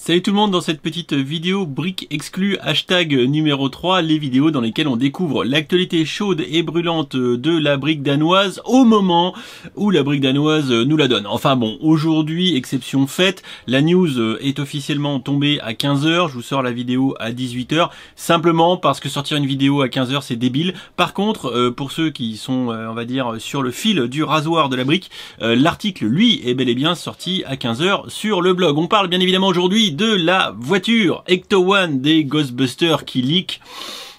Salut tout le monde, dans cette petite vidéo brique exclue hashtag numéro 3, les vidéos dans lesquelles on découvre l'actualité chaude et brûlante de la brique danoise au moment où la brique danoise nous la donne. Enfin bon, aujourd'hui, exception faite, la news est officiellement tombée à 15 h, je vous sors la vidéo à 18 h, simplement parce que sortir une vidéo à 15 h c'est débile. Par contre, pour ceux qui sont, on va dire, sur le fil du rasoir de la brique, l'article, lui, est bel et bien sorti à 15 h sur le blog. On parle bien évidemment aujourd'hui de la voiture Ecto One des Ghostbusters qui leak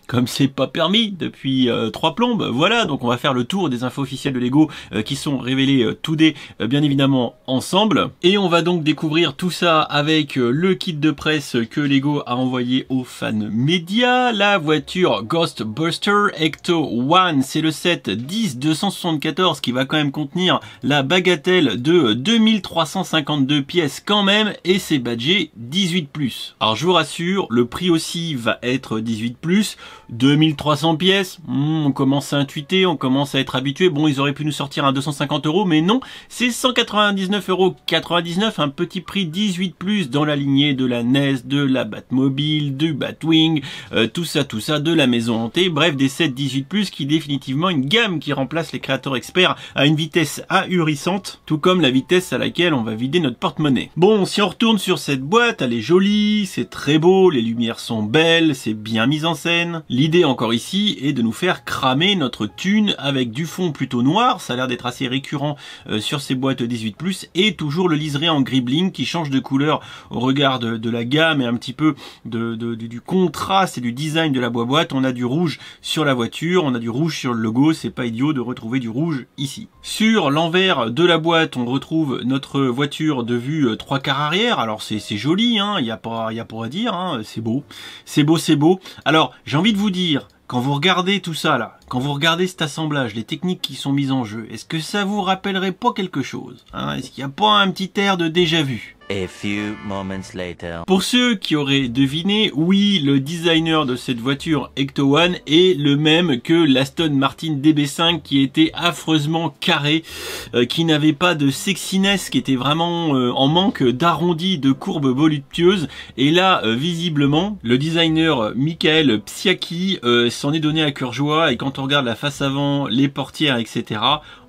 comme c'est pas permis depuis 3 plombes. Voilà, donc on va faire le tour des infos officielles de Lego qui sont révélées today bien évidemment ensemble. Et on va donc découvrir tout ça avec le kit de presse que Lego a envoyé aux fans médias. La voiture Ghostbuster Ecto One, c'est le set 10-274 qui va quand même contenir la bagatelle de 2352 pièces quand même, et c'est badgé 18+. Alors je vous rassure, le prix aussi va être 18+. 2300 pièces, on commence à intuiter, on commence à être habitué. Bon, ils auraient pu nous sortir un 250 €, mais non, c'est 199,99 €, un petit prix 18+, dans la lignée de la NES, de la Batmobile, du Batwing, tout ça, de la maison hantée, bref, des sets 18+, qui définitivement une gamme qui remplace les créateurs experts à une vitesse ahurissante, tout comme la vitesse à laquelle on va vider notre porte-monnaie. Bon, si on retourne sur cette boîte, elle est jolie, c'est très beau, les lumières sont belles, c'est bien mis en scène. L'idée encore ici est de nous faire cramer notre thune avec du fond plutôt noir, ça a l'air d'être assez récurrent sur ces boîtes 18+, et toujours le liseré en gris bling qui change de couleur au regard de la gamme et un petit peu du contraste et du design de la boîte. On a du rouge sur la voiture, on a du rouge sur le logo, c'est pas idiot de retrouver du rouge ici. Sur l'envers de la boîte, on retrouve notre voiture de vue 3/4 arrière. Alors c'est joli, hein, y a pas à dire, hein, c'est beau. Alors j'ai envie de vous dire, quand vous regardez tout ça là, quand vous regardez cet assemblage, les techniques qui sont mises en jeu, est-ce que ça vous rappellerait pas quelque chose, hein? Est-ce qu'il n'y a pas un petit air de déjà vu? A few moments later. Pour ceux qui auraient deviné, oui, le designer de cette voiture Ecto One est le même que l'Aston Martin DB5 qui était affreusement carré, qui n'avait pas de sexiness, qui était vraiment en manque d'arrondi, de courbes voluptueuses. Et là, visiblement, le designer Michael Psiaki s'en est donné à cœur joie, et quand on regarde la face avant, les portières, etc.,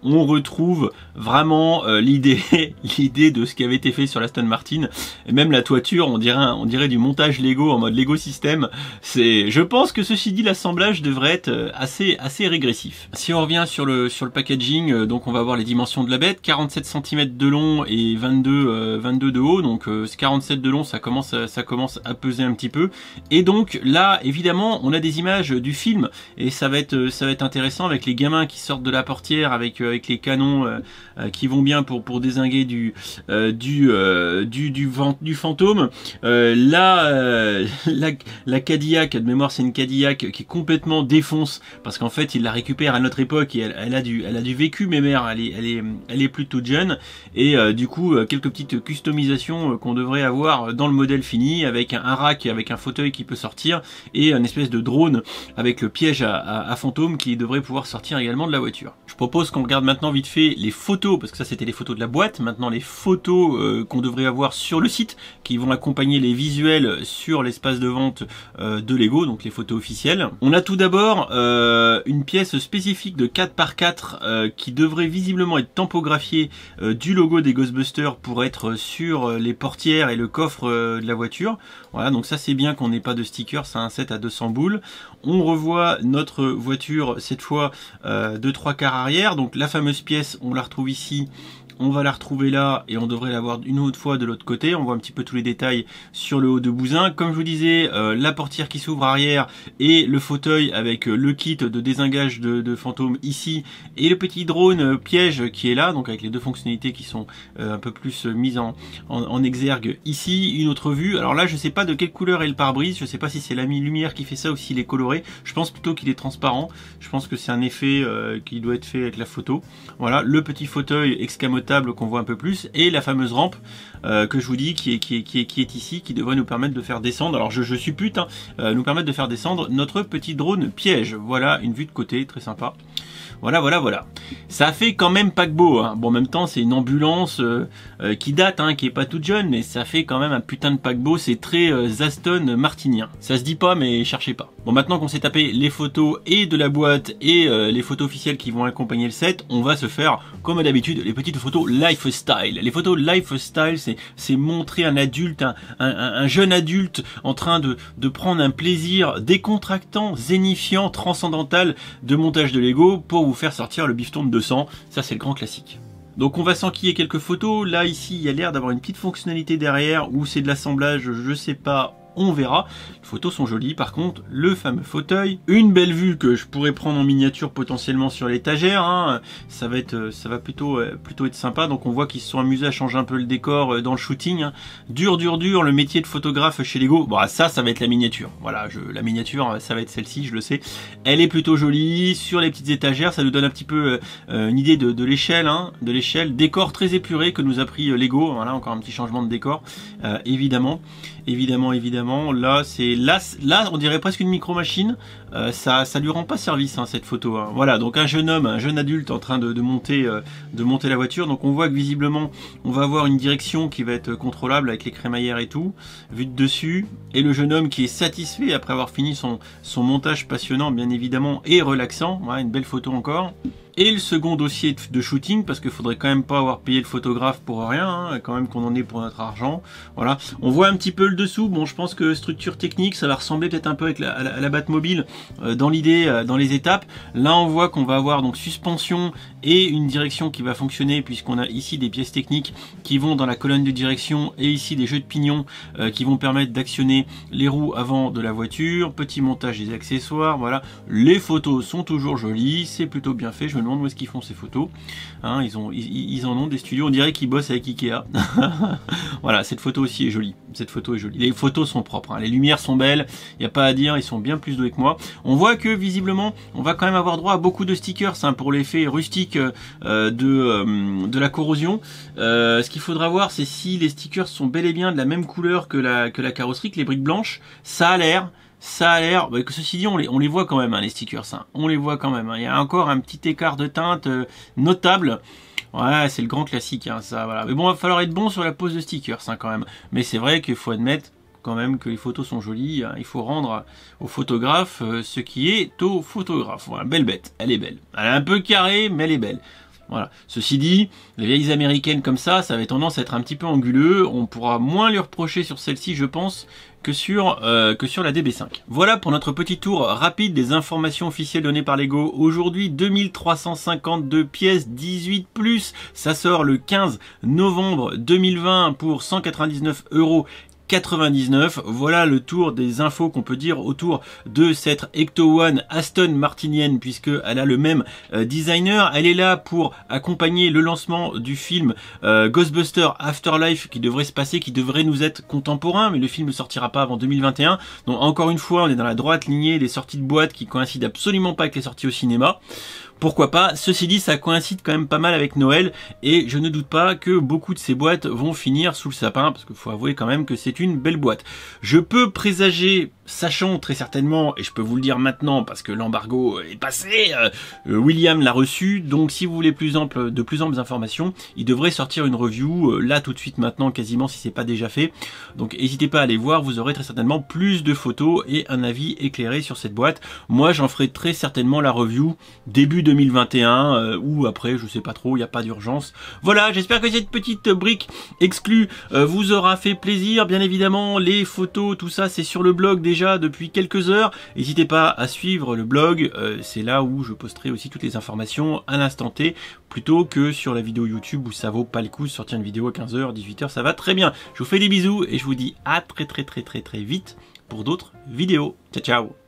on retrouve vraiment l'idée de ce qui avait été fait sur l'Aston Martin, et même la toiture, on dirait du montage Lego en mode Lego System. Je pense que ceci dit, l'assemblage devrait être assez régressif. Si on revient sur le packaging, donc on va voir les dimensions de la bête, 47 cm de long et 22 de haut, donc 47 de long, ça commence à peser un petit peu. Et donc là, évidemment, on a des images du film, et ça va être intéressant avec les gamins qui sortent de la portière avec les canons qui vont bien pour dézinguer du fantôme. La Cadillac, de mémoire c'est une Cadillac qui est complètement défonce, parce qu'en fait il la récupère à notre époque, et elle a du vécu, mais mère, elle est plutôt jeune, et du coup quelques petites customisations qu'on devrait avoir dans le modèle fini, avec un rack, avec un fauteuil qui peut sortir, et une espèce de drone avec le piège à fantôme qui devrait pouvoir sortir également de la voiture. Je propose qu'on regarde maintenant vite fait les photos, parce que ça c'était les photos de la boîte, maintenant les photos qu'on devrait avoir sur le site, qui vont accompagner les visuels sur l'espace de vente de Lego, donc les photos officielles. On a tout d'abord une pièce spécifique de 4x4 qui devrait visiblement être tampographiée du logo des Ghostbusters pour être sur les portières et le coffre de la voiture. Voilà, donc ça c'est bien qu'on n'ait pas de sticker, c'est un set à 200 boules. On revoit notre voiture, cette fois de 3/4 arrière, donc la fameuse pièce, on la retrouve ici, on va la retrouver là, et on devrait l'avoir une autre fois de l'autre côté. On voit un petit peu tous les détails sur le haut de bousin. Comme je vous disais, la portière qui s'ouvre arrière, et le fauteuil avec le kit de désengage de fantôme ici, et le petit drone piège qui est là, donc avec les deux fonctionnalités qui sont un peu plus mises en exergue ici. Une autre vue, alors là je sais pas de quelle couleur est le pare-brise, je sais pas si c'est la lumière qui fait ça ou s'il est coloré. Je pense plutôt qu'il est transparent, je pense que c'est un effet qui doit être fait avec la photo. Voilà, le petit fauteuil escamotable qu'on voit un peu plus, et la fameuse rampe que je vous dis qui est ici, qui devrait nous permettre de faire descendre, alors je suppute, nous permettre de faire descendre notre petit drone piège. Voilà, une vue de côté très sympa. Voilà. Ça fait quand même paquebot, hein. Bon, en même temps, c'est une ambulance qui date, hein, qui est pas toute jeune, mais ça fait quand même un putain de paquebot. C'est très Aston Martinien. Ça se dit pas, mais cherchez pas. Bon, maintenant qu'on s'est tapé les photos et de la boîte et les photos officielles qui vont accompagner le set, on va se faire, comme d'habitude, les petites photos lifestyle. Les photos lifestyle, c'est montrer un adulte, un jeune adulte en train de prendre un plaisir décontractant, zénifiant, transcendantal de montage de Lego pour vous faire sortir le bifton de 200. Ça, c'est le grand classique. Donc on va s'enquiller quelques photos. Là, ici, il y a l'air d'avoir une petite fonctionnalité derrière où c'est de l'assemblage, je sais pas. On verra. Les photos sont jolies. Par contre, le fameux fauteuil, une belle vue que je pourrais prendre en miniature potentiellement sur l'étagère. Hein. Ça va plutôt être sympa. Donc on voit qu'ils se sont amusés à changer un peu le décor dans le shooting. Hein. Dur, le métier de photographe chez Lego. Bon, ça va être la miniature. Voilà, la miniature, ça va être celle-ci, je le sais. Elle est plutôt jolie. Sur les petites étagères, ça nous donne un petit peu une idée de l'échelle. Hein, de l'échelle. Décor très épuré que nous a pris Lego. Voilà, encore un petit changement de décor. Évidemment. Là, on dirait presque une micro-machine. Ça lui rend pas service, hein, cette photo. Hein. Voilà, donc un jeune adulte en train de monter la voiture. Donc on voit que visiblement, on va avoir une direction qui va être contrôlable avec les crémaillères et tout, vue de dessus. Et le jeune homme qui est satisfait après avoir fini son montage passionnant, bien évidemment, et relaxant. Voilà, une belle photo encore. Et le second dossier de shooting, parce qu'il faudrait quand même pas avoir payé le photographe pour rien, hein, quand même qu'on en ait pour notre argent. Voilà, on voit un petit peu le dessous. Bon, je pense que structure technique, ça va ressembler peut-être un peu avec la Batmobile dans l'idée, dans les étapes. Là, on voit qu'on va avoir donc suspension et une direction qui va fonctionner, puisqu'on a ici des pièces techniques qui vont dans la colonne de direction et ici des jeux de pignons qui vont permettre d'actionner les roues avant de la voiture. Petit montage des accessoires. Voilà, les photos sont toujours jolies, c'est plutôt bien fait. Je me demande où est-ce qu'ils font ces photos. Hein, ils en ont des studios. On dirait qu'ils bossent avec Ikea. Voilà, cette photo aussi est jolie. Les photos sont propres. Hein. Les lumières sont belles. Il n'y a pas à dire. Ils sont bien plus doués que moi. On voit que visiblement, on va quand même avoir droit à beaucoup de stickers, hein, pour l'effet rustique de la corrosion. Ce qu'il faudra voir, c'est si les stickers sont bel et bien de la même couleur que la carrosserie, que les briques blanches. Ça a l'air, que ceci dit, on les voit quand même, hein, les stickers, hein. On les voit quand même, hein. Il y a encore un petit écart de teinte notable. Ouais, c'est le grand classique, hein, ça, voilà. Mais bon, il va falloir être bon sur la pose de stickers, hein, quand même. Mais c'est vrai qu'il faut admettre quand même que les photos sont jolies, hein. Il faut rendre au photographe ce qui est au photographe. Voilà, belle bête, elle est belle. Elle est un peu carrée, mais elle est belle. Voilà. Ceci dit, les vieilles américaines comme ça va tendance à être un petit peu anguleux. On pourra moins lui reprocher sur celle-ci, je pense, que sur la DB5. Voilà pour notre petit tour rapide des informations officielles données par Lego. Aujourd'hui, 2352 pièces 18+. Ça sort le 15 novembre 2020 pour 199,99 €. Voilà le tour des infos qu'on peut dire autour de cette Ecto One Aston Martinienne, puisque elle a le même designer. Elle est là pour accompagner le lancement du film Ghostbusters Afterlife qui devrait se passer, qui devrait nous être contemporain, mais le film ne sortira pas avant 2021. Donc encore une fois, on est dans la droite lignée des sorties de boîte qui coïncident absolument pas avec les sorties au cinéma. Pourquoi pas? Ceci dit, ça coïncide quand même pas mal avec Noël et je ne doute pas que beaucoup de ces boîtes vont finir sous le sapin parce qu'il faut avouer quand même que c'est une belle boîte. Je peux présager, sachant très certainement, et je peux vous le dire maintenant parce que l'embargo est passé, William l'a reçu, donc si vous voulez de plus amples informations, il devrait sortir une review là tout de suite maintenant, quasiment si c'est pas déjà fait. Donc n'hésitez pas à aller voir, vous aurez très certainement plus de photos et un avis éclairé sur cette boîte. Moi j'en ferai très certainement la review début 2021 ou après, je sais pas trop, il n'y a pas d'urgence. Voilà, j'espère que cette petite brique exclue vous aura fait plaisir. Bien évidemment, les photos, tout ça, c'est sur le blog déjà depuis quelques heures. N'hésitez pas à suivre le blog, c'est là où je posterai aussi toutes les informations à l'instant T, plutôt que sur la vidéo YouTube où ça vaut pas le coup de sortir une vidéo à 15 h, 18 h, ça va très bien. Je vous fais des bisous et je vous dis à très vite pour d'autres vidéos. Ciao, ciao!